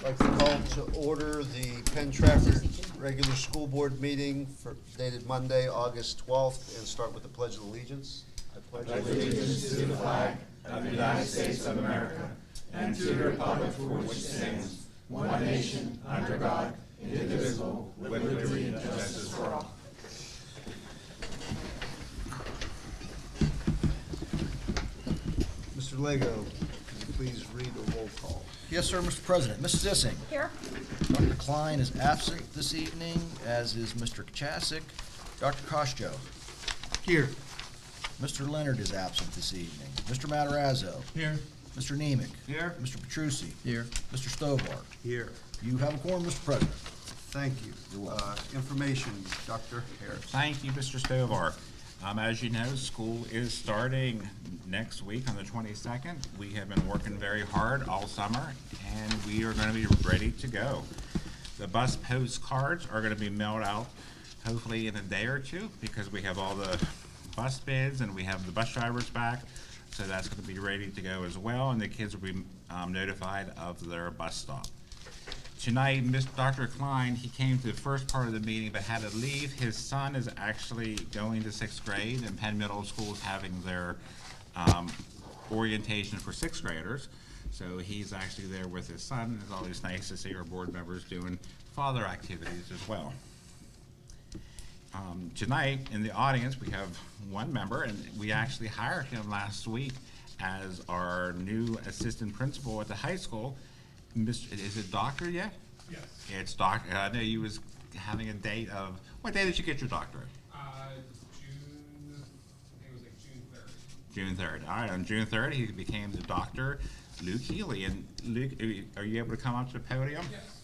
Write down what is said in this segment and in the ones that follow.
I'd like to call to order the Penn Trafford regular school board meeting dated Monday, August 12th, and start with the Pledge of Allegiance. I pledge allegiance to the flag of the United States of America and to the republic for which it stands, one nation, under God, indivisible, with liberty and justice for all. Mr. Lego, can you please read the roll call? Yes, sir, Mr. President. Mrs. Issing. Here. Dr. Klein is absent this evening, as is Mr. Kachasik. Dr. Koshjo. Here. Mr. Leonard is absent this evening. Mr. Matarazzo. Here. Mr. Nemec. Here. Mr. Petrucci. Here. Mr. Stovar. Here. You have a quorum, Mr. President. Thank you. Information, Dr. Harris. Thank you, Mr. Stovar. As you know, school is starting next week on the 22nd. We have been working very hard all summer, and we are going to be ready to go. The bus postcards are going to be mailed out hopefully in a day or two, because we have all the bus bids and we have the bus drivers back. So that's going to be ready to go as well, and the kids will be notified of their bus stop. Tonight, Dr. Klein, he came to the first part of the meeting but had to leave. His son is actually going to 6th grade, and Penn Middle School is having their orientation for 6th graders. So he's actually there with his son. It's always nice to see our board members doing father activities as well. Tonight, in the audience, we have one member, and we actually hired him last week as our new assistant principal at the high school. Is it doctor yet? Yes. It's doctor. I know you was having a date of, what day did you get your doctorate? June, I think it was like June 3rd. June 3rd. All right, on June 3rd, he became the Dr. Luke Healy. And Luke, are you able to come up to the podium? Yes.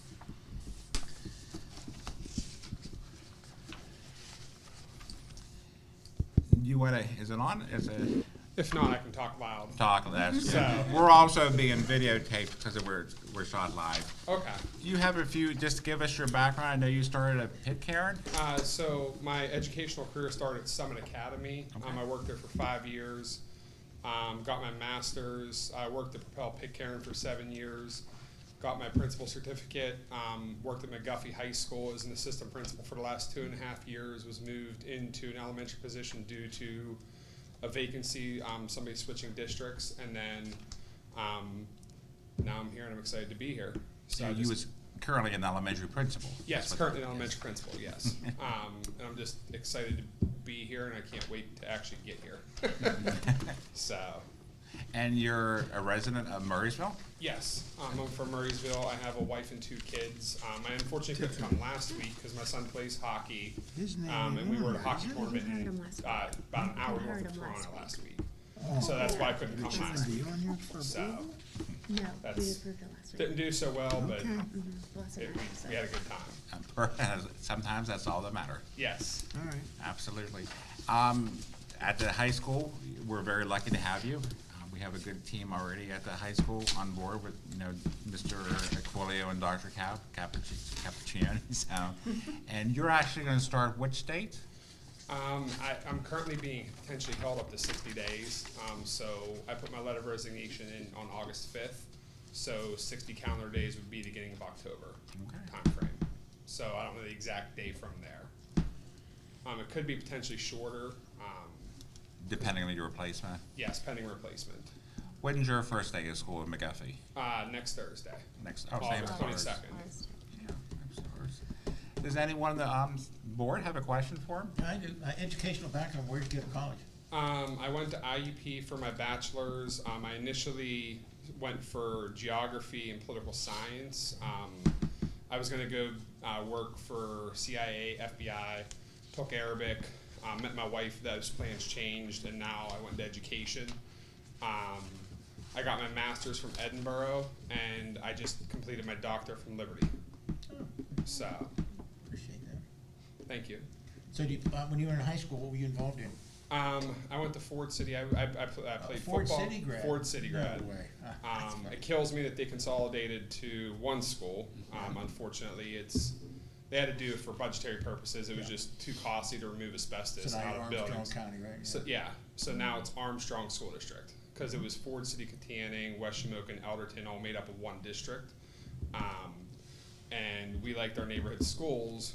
You want to, is it on? Is it? If not, I can talk loud. Talk, that's So- good. We're also being videotaped because we're shot live. Okay. Do you have a few, just give us your background? I know you started at Pitcairn. So my educational career started at Summit Academy. Okay. I worked there for 5 years. Got my master's. I worked at Propel Pitcairn for 7 years. Got my principal certificate. Worked at McGuffey High School as an assistant principal for the last 2.5 years. Was moved into an elementary position due to a vacancy, somebody switching districts, and then now I'm here and I'm excited to be here. So you was currently an elementary principal. Yes, That's what- currently an elementary principal, yes. And I'm just excited to be here, and I can't wait to actually get here. So, And you're a resident of Murraysville? yes, I'm from Murraysville. I have a wife and 2 kids. I unfortunately couldn't come last week because my son plays hockey, and we were at a hockey tournament in, about an hour north of Toronto last week. So that's why I couldn't come last week. So, No, That's- we approved it last week. didn't do so well, but Bless it, her heart, so. we had a good time. Sometimes that's all that matters. Yes. Absolutely. At the high school, we're very lucky to have you. We have a good team already at the high school on board with, Mr. Aquilio and Dr. Cappuccino. So, and you're actually going to start which state? I'm currently being potentially held up to 60 days. So I put my letter of resignation in on August 5th. So 60 calendar days would be the beginning of October timeframe. So I don't know the exact day from there. It could be potentially shorter. Depending on your replacement. Yes, pending replacement. When's your first day of school in McGuffey? Next Thursday, August August first. 22nd. Yeah, August first. Does anyone on the board have a question for him? I do. Educational background, where'd you go to college? I went to IUP for my bachelor's. I initially went for geography and political science. I was going to go work for CIA, FBI, took Arabic, met my wife. Those plans changed, and now I went to education. I got my master's from Edinburgh, and I just completed my doctorate from Liberty. So, Appreciate that. thank you. So when you were in high school, what were you involved in? I went to Ford City. I played Ford football. City grad? Ford City grad. No way. That's great. It kills me that they consolidated to one school. Unfortunately, they had to do it for budgetary purposes. It was just too costly to remove asbestos So now out you're of Armstrong buildings. County, right? So yeah. So now it's Armstrong School District because it was Ford City, Katanning, West Shamokin, Elderton, all made up of one district. And we liked our neighborhood schools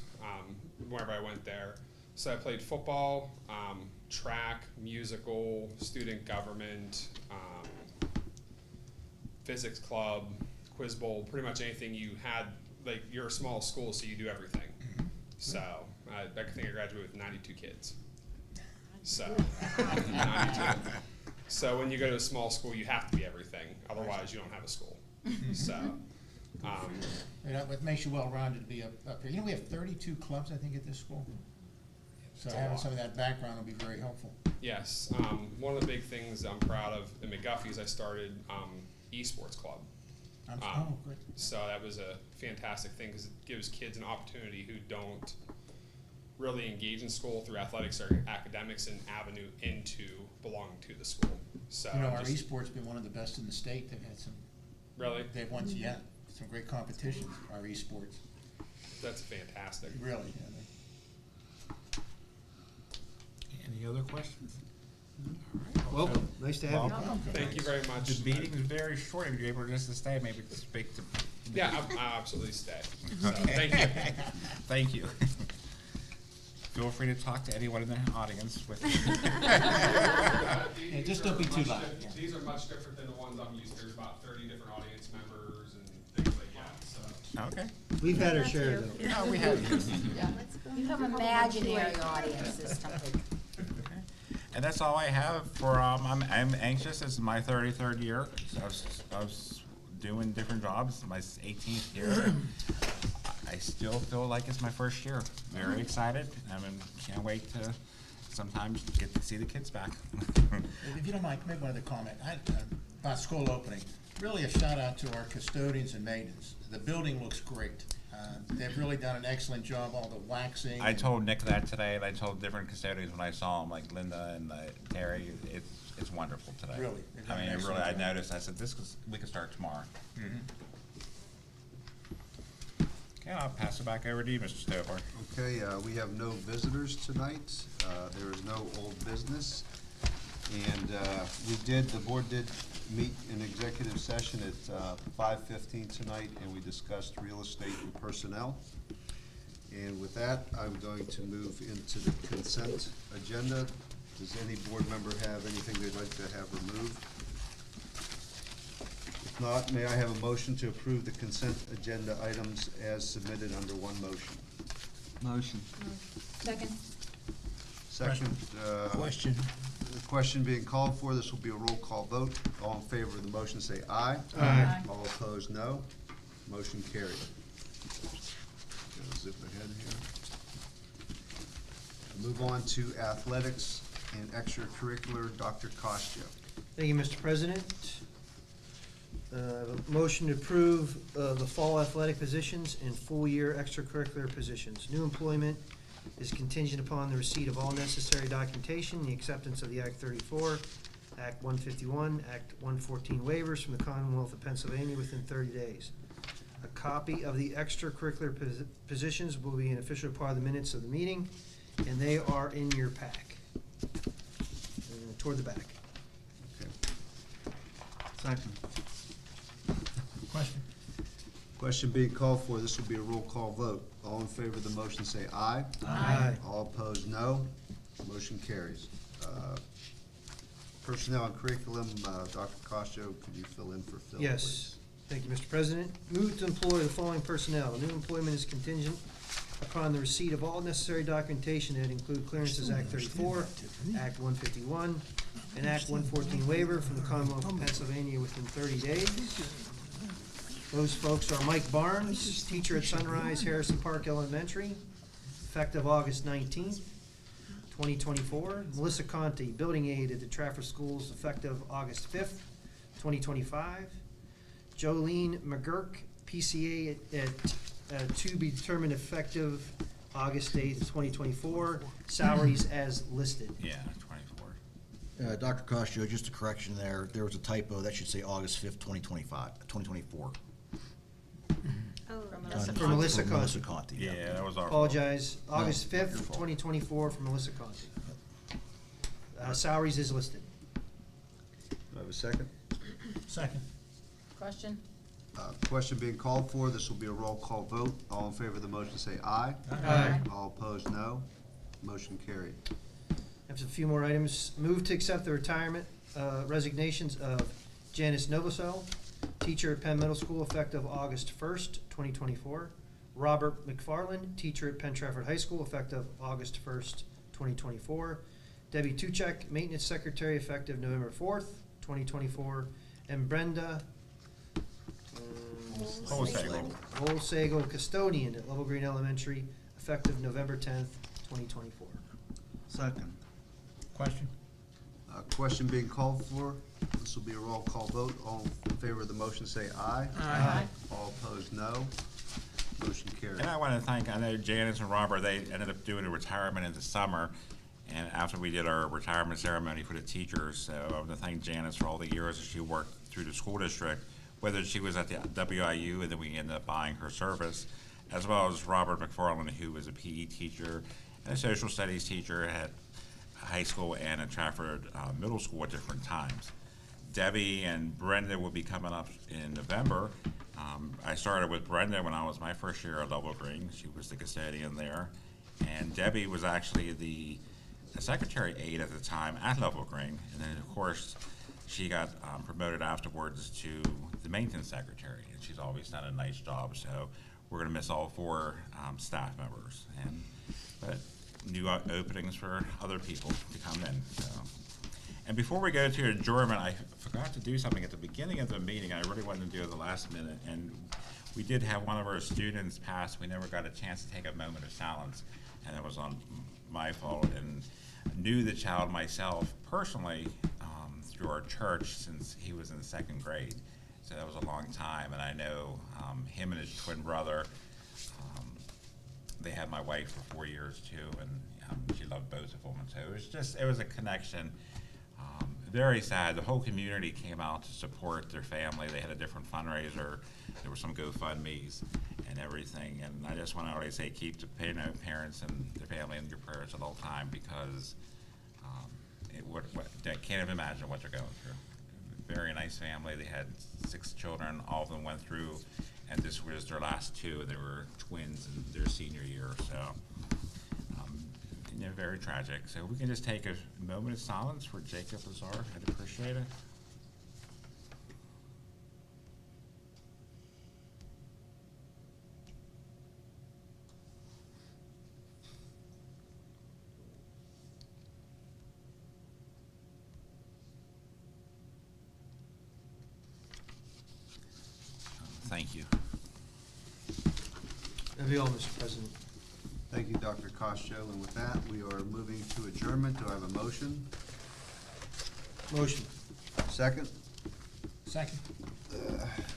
whenever I went there. So I played football, track, musical, student government, physics club, quiz bowl, pretty much anything you had. Like, you're a small school, so you do everything. So I think I graduated with 92 kids. So 92. So when you go to a small school, you have to be everything. Otherwise, you don't have a school. So. You know, it makes you well-rounded to be up here. You know, we have 32 clubs, I think, at this school. So It's a having lot. some of that background will be very helpful. Yes, one of the big things I'm proud of in McGuffey is I started esports club. Oh, good. So that was a fantastic thing because it gives kids an opportunity who don't really engage in school through athletics or academics an avenue into belonging to the school. So You know, our just- esports been one of the best in the state. They've had some, really, they've won, yeah, some great competitions, our esports. that's fantastic. Really, yeah. Any other questions? Welcome, nice to have you. Welcome. Thank you very much. The meeting is very short. If you're able just to stay, maybe to speak to. Yeah, I'll absolutely stay. So, Okay. thank you. Thank you. Feel free to talk to anyone in the audience with. Yeah, just don't be too loud. Yeah. These are much different than the ones I'm used to. There's about 30 different audience members and things like that. So. Okay. We've had our share though. No, we have. You have an imaginary audience this time. And that's all I have for, I'm anxious, this is my 33rd year, so I was doing different jobs, my 18th year. I still feel like it's my first year, very excited, can't wait to sometimes get to see the kids back. If you don't mind, make one other comment. About school opening. Really a shout out to our custodians and maidens. The building looks great. They've really done an excellent job, all the waxing. I told Nick that today, and I told different custodians when I saw them, like Linda and Terry, it's wonderful today. Really? They've done I an mean, excellent really, I job. noticed, I said, we can start tomorrow. Okay, I'll pass it back over to you, Mr. Stovall. Okay, we have no visitors tonight. There is no old business. And the board did meet in executive session at 5:15 tonight, and we discussed real estate and personnel. And with that, I'm going to move into the consent agenda. Does any board member have anything they'd like to have removed? If not, may I have a motion to approve the consent agenda items as submitted under one motion? Motion. Second. Second. Question. The question being called for, this will be a roll call vote. All in favor of the motion say aye. Aye. All opposed, no. Motion carried. Gotta zip ahead here. Move on to athletics and extracurricular, Dr. Costo. Thank you, Mr. President. A motion to approve the fall athletic positions and full-year extracurricular positions. New employment is contingent upon the receipt of all necessary documentation, the acceptance of the Act 34, Act 151, Act 114 waivers from the Commonwealth of Pennsylvania within 30 days. A copy of the extracurricular positions will be an official part of the minutes of the meeting, and they are in your pack, toward the back. Okay. Second. Question. Question being called for, this will be a roll call vote. All in favor of the motion say aye. Aye. All opposed, no. Motion carries. Personnel and curriculum, Dr. Costo, could you fill in for Phil, please? Yes, thank you, Mr. President. Move to employ the following personnel. New employment is contingent upon the receipt of all necessary documentation that include clearances Act 34, Act 151, and Act 114 waiver from the Commonwealth of Pennsylvania within 30 days. Those folks are Mike Barnes, teacher at Sunrise Harrison Park Elementary, effective August 19th, 2024. Melissa Conti, building aide at the Trafford Schools, effective August 5th, 2025. Jolene McGurk, PCA at to be determined effective August 8th, 2024. Salaries as listed. Yeah, 24. Dr. Costo, just a correction there. There was a typo. That should say August 5th, 2024. For Melissa For Conti. Conti, Yeah, that was our fault. Apologize. August No, your 5th, fault. 2024 for Melissa Conti. Salaries is listed. Do I have a second? Second. Question? Question being called for, this will be a roll call vote. All in favor of the motion say aye. Aye. All opposed, no. Motion carried. Have a few more items. Move to accept the retirement resignations of Janice Novosel, teacher at Penn Middle School, effective August 1st, 2024. Robert McFarland, teacher at Penn Trafford High School, effective August 1st, 2024. Debbie Tuchek, maintenance secretary, effective November 4th, 2024. And Brenda Volsagel, custodian at Level Green Elementary, effective November 10th, 2024. Second. Question? Question being called for, this will be a roll call vote. All in favor of the motion say aye. Aye. All opposed, no. Motion carried. And I want to thank, I know Janice and Robert, they ended up doing a retirement in the summer, and after we did our retirement ceremony for the teachers, so I want to thank Janice for all the years that she worked through the school district, whether she was at the WIU and then we ended up buying her service, as well as Robert McFarland, who was a PE teacher and a social studies teacher at high school and at Trafford Middle School at different times. Debbie and Brenda will be coming up in November. I started with Brenda when I was my first year at Level Green. She was the custodian there. And Debbie was actually the secretary aide at the time at Level Green. And then, of course, she got promoted afterwards to the maintenance secretary. And she's always done a nice job. So we're going to miss all 4 staff members. But new openings for other people to come in. So. And before we go to adjournment, I forgot to do something at the beginning of the meeting. I really wanted to do it at the last minute, and we did have one of our students pass. We never got a chance to take a moment of silence, and it was on my fault. And knew the child myself personally through our church since he was in the 2nd grade. So that was a long time, and I know him and his twin brother. They had my wife for 4 years too, and she loved both of them. And so it was a connection. Very sad. The whole community came out to support their family. They had a different fundraiser. There were some GoFundMe's and everything. And I just want to always say, keep the parents and their family in your prayers at all time, because I can't even imagine what they're going through. Very nice family. They had 6 children. All of them went through, and this was their last 2. They were twins in their senior year. So. Very tragic. So we can just take a moment of silence for Jacob Lazar. I'd appreciate it. Thank you. That'll be all, Mr. President. Thank you, Dr. Costo. And with that, we are moving to adjournment. Do I have a motion? Motion. Second? Second.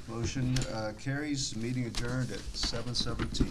Motion carries. Meeting adjourned at 7:17.